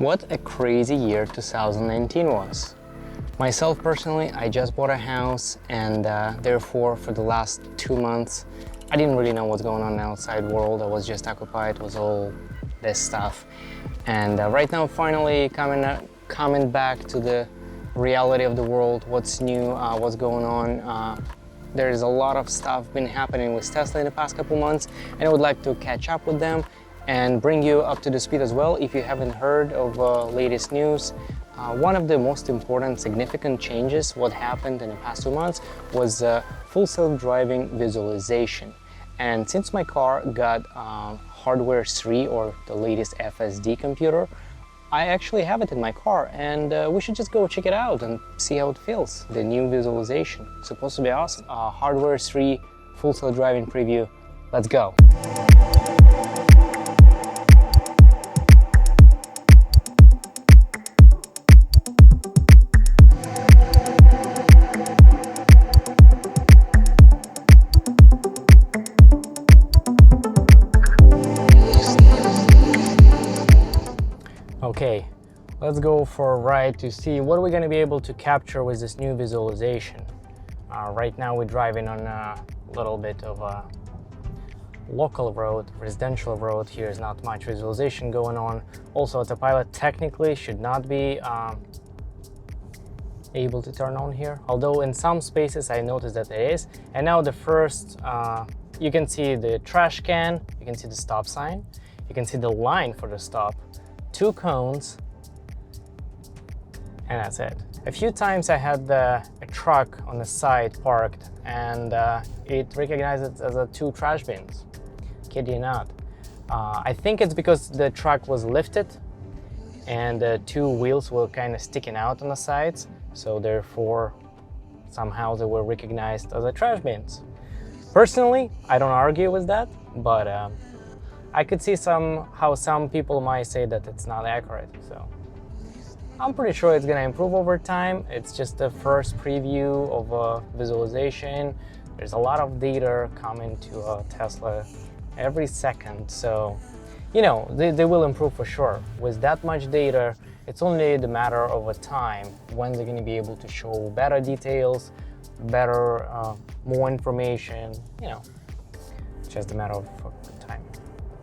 What a crazy year 2019 was. Myself personally, I just bought a house and therefore for the last 2 months I didn't really know what's going on in the outside world. I was just occupied with all this stuff. And right now finally coming back to the reality of the world, what's new, what's going on. There's a lot of stuff been happening with Tesla in the past couple months, and I would like to catch up with them and bring you up to the speed as well. If you haven't heard of latest news, one of the most important significant changes what happened in the past 2 months was full self-driving visualization. And since my car got hardware 3 or the latest FSD computer, I actually have it in my car, and we should just go check it out and see how it feels. The new visualization, it's supposed to be awesome. Hardware 3 full self-driving preview, let's go. Okay, let's go for a ride to see what we're going to be able to capture with this new visualization. Right now we're driving on a little bit of a local road, residential road. Here is not much visualization going on. Also, autopilot technically should not be able to turn on here, although in some spaces I noticed that it is. And now the first, you can see the trash can, you can see the stop sign, you can see the line for the stop, 2 cones, and that's it. A few times I had a truck on the side parked, and it recognized it as 2 trash bins. Kid you not. I think it's because the truck was lifted and the 2 wheels were kind of sticking out on the sides, so therefore somehow they were recognized as trash bins. Personally, I don't argue with that, but I could see how some people might say that it's not accurate, so I'm pretty sure it's gonna improve over time. It's just the first preview of a visualization. There's a lot of data coming to Tesla every second, so you know they will improve for sure. With that much data, it's only the matter of a time when they're gonna be able to show better details, better, more information. You know, just a matter of time.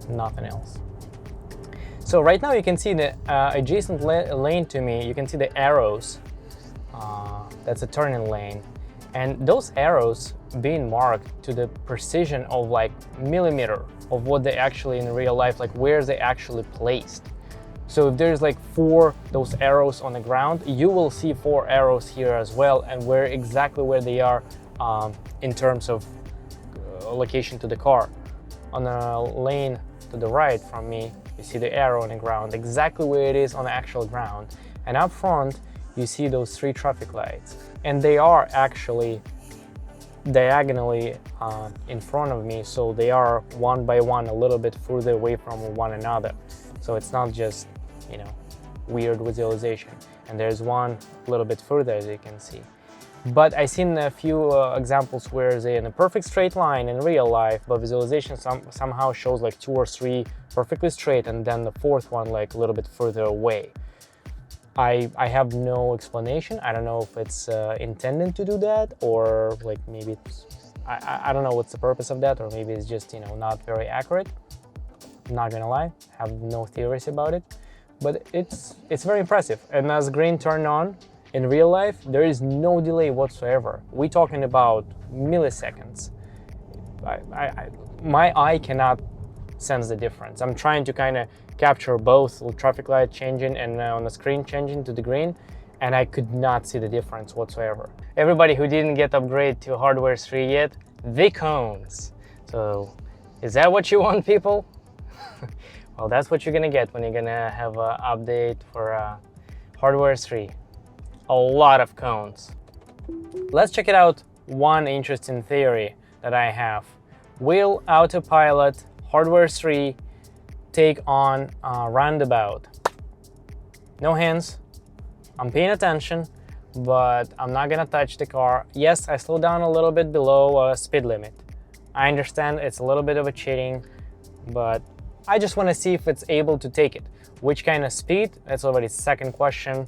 Nothing else. So right now you can see the adjacent lane to me. You can see the arrows. That's a turning lane, and those arrows being marked to the precision of like millimeter of what they actually in real life, like where they actually placed. So if there's like 4 those arrows on the ground, you will see 4 arrows here as well, and exactly where they are in terms of location to the car. On the lane to the right from me, you see the arrow on the ground, exactly where it is on the actual ground. And up front, you see those 3 traffic lights. And they are actually diagonally in front of me, so they are one by one a little bit further away from one another. So it's not just, you know, weird visualization. And there's one a little bit further, as you can see. But I've seen a few examples where they're in a perfect straight line in real life, but visualization somehow shows like 2 or 3 perfectly straight, and then the 4th one like a little bit further away. I have no explanation. I don't know if it's intended to do that, or like maybe it's, I don't know what's the purpose of that, or maybe it's just, you know, not very accurate. I'm not gonna lie, I have no theories about it, but it's very impressive. And as green turned on, in real life, there is no delay whatsoever. We're talking about milliseconds. My eye cannot sense the difference. I'm trying to kind of capture both traffic light changing and on the screen changing to the green, and I could not see the difference whatsoever. Everybody who didn't get upgrade to hardware 3 yet, the cones. So is that what you want, people? Well, that's what you're gonna get when you're gonna have an update for hardware 3. A lot of cones. Let's check it out. One interesting theory that I have. Will autopilot hardware 3 take on roundabout? No hands. I'm paying attention, but I'm not gonna touch the car. Yes, I slowed down a little bit below speed limit. I understand it's a little bit of a cheating, but I just want to see if it's able to take it. Which kind of speed? That's already second question.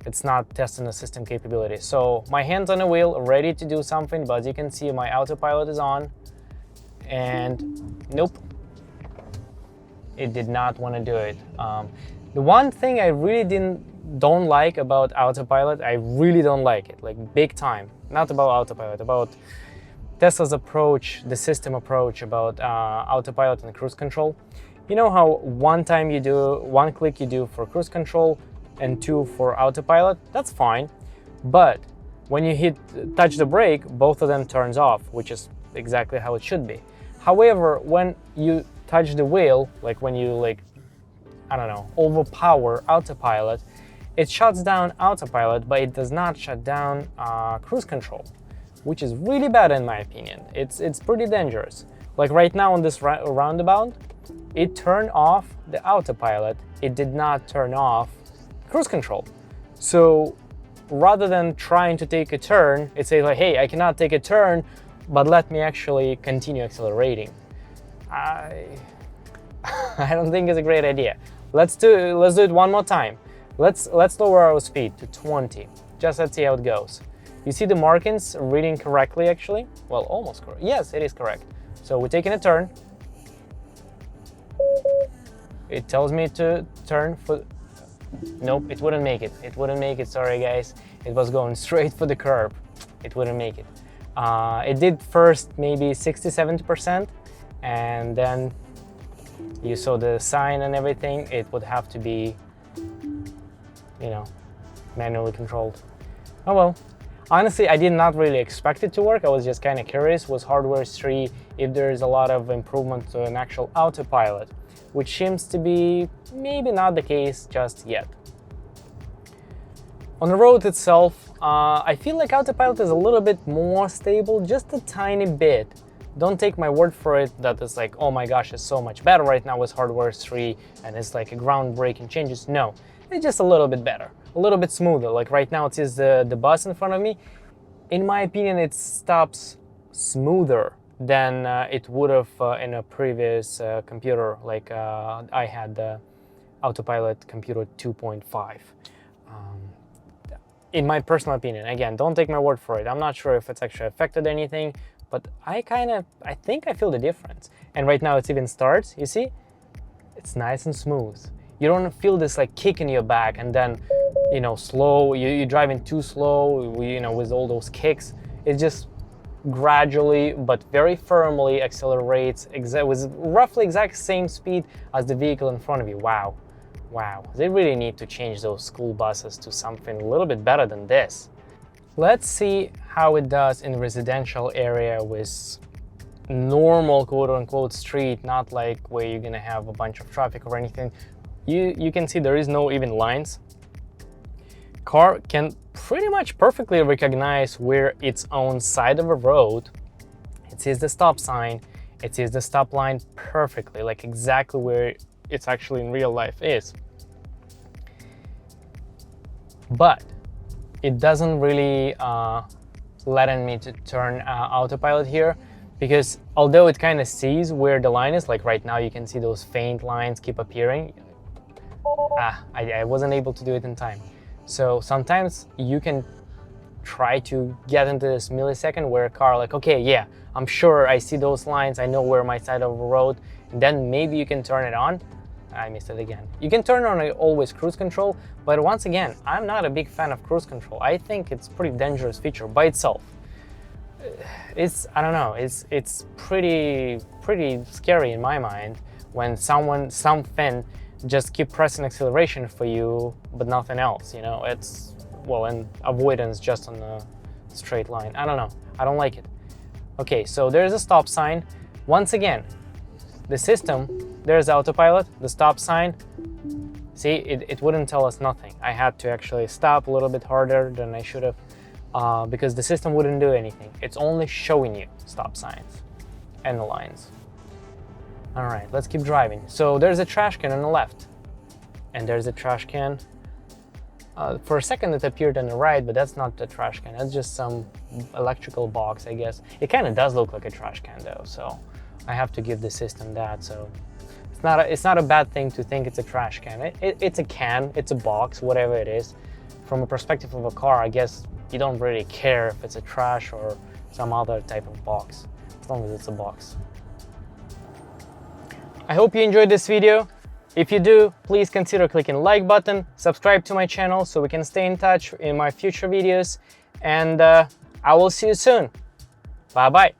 It's not testing the system capability. So my hand's on the wheel, ready to do something, but as you can see, my autopilot is on, and nope, it did not want to do it. The one thing I really don't like about autopilot, I really don't like it, like big time. Not about autopilot, about Tesla's approach, the system approach about autopilot and cruise control. You know how one click you do for cruise control and 2 for autopilot? That's fine. But when you touch the brake, both of them turns off, which is exactly how it should be. However, when you touch the wheel, like when you I don't know, overpower autopilot, it shuts down autopilot, but it does not shut down cruise control, which is really bad in my opinion. It's pretty dangerous. Like right now on this roundabout, it turned off the autopilot. It did not turn off cruise control. So rather than trying to take a turn, it says like, hey, I cannot take a turn, but let me actually continue accelerating. I don't think it's a great idea. Let's do it one more time. Let's lower our speed to 20. Just let's see how it goes. You see the markings reading correctly actually? Well, almost correct. Yes, it is correct. So we're taking a turn. It tells me to turn for... Nope, it wouldn't make it. It wouldn't make it, sorry guys. It was going straight for the curb. It wouldn't make it. It did first maybe 60-70%, and then you saw the sign and everything. It would have to be, you know, manually controlled. Oh well. Honestly, I did not really expect it to work. I was just kind of curious with Hardware 3 if there is a lot of improvement to an actual autopilot, which seems to be maybe not the case just yet. On the road itself, I feel like autopilot is a little bit more stable, just a tiny bit. Don't take my word for it that it's like, oh my gosh, it's so much better right now with Hardware 3 and it's like a groundbreaking changes. No, it's just a little bit better, a little bit smoother. Like right now it is the bus in front of me. In my opinion, it stops smoother than it would have in a previous computer, like I had the Autopilot Computer 2.5. In my personal opinion, again, don't take my word for it. I'm not sure if it's actually affected anything, but I think I feel the difference. And right now it even starts, you see? It's nice and smooth. You don't feel this like kick in your back and then, you know, slow, you're driving too slow, you know, with all those kicks. It just gradually but very firmly accelerates with roughly exact same speed as the vehicle in front of you. Wow. Wow, they really need to change those school buses to something a little bit better than this. Let's see how it does in residential area with normal quote-unquote street, not like where you're gonna have a bunch of traffic or anything. You can see there is no even lines. Car can pretty much perfectly recognize where its own side of a road. It sees the stop sign, it sees the stop line perfectly, like exactly where it's actually in real life is. But it doesn't really letting me to turn autopilot here, because although it kind of sees where the line is, like right now you can see those faint lines keep appearing. I wasn't able to do it in time. So sometimes you can try to get into this millisecond where a car like, okay, yeah, I'm sure I see those lines, I know where my side of the road, and then maybe you can turn it on. I missed it again. You can turn on always cruise control, but once again, I'm not a big fan of cruise control. I think it's a pretty dangerous feature by itself. I don't know, it's pretty scary in my mind when something just keep pressing acceleration for you, but nothing else, you know? It's, well, and avoidance just on the straight line. I don't know, I don't like it. Okay, so there's a stop sign. Once again, the system, there's autopilot, the stop sign. See, it wouldn't tell us nothing. I had to actually stop a little bit harder than I should have because the system wouldn't do anything. It's only showing you stop signs and the lines. All right, let's keep driving. So there's a trash can on the left and there's a trash can. For a second it appeared on the right, but that's not the trash can. That's just some electrical box, I guess. It kind of does look like a trash can though, so I have to give the system that. So it's not a bad thing to think it's a trash can. It's a can, it's a box, whatever it is. From a perspective of a car, I guess you don't really care if it's a trash or some other type of box, as long as it's a box. I hope you enjoyed this video. If you do, please consider clicking the like button, subscribe to my channel so we can stay in touch in my future videos, and I will see you soon. Bye bye.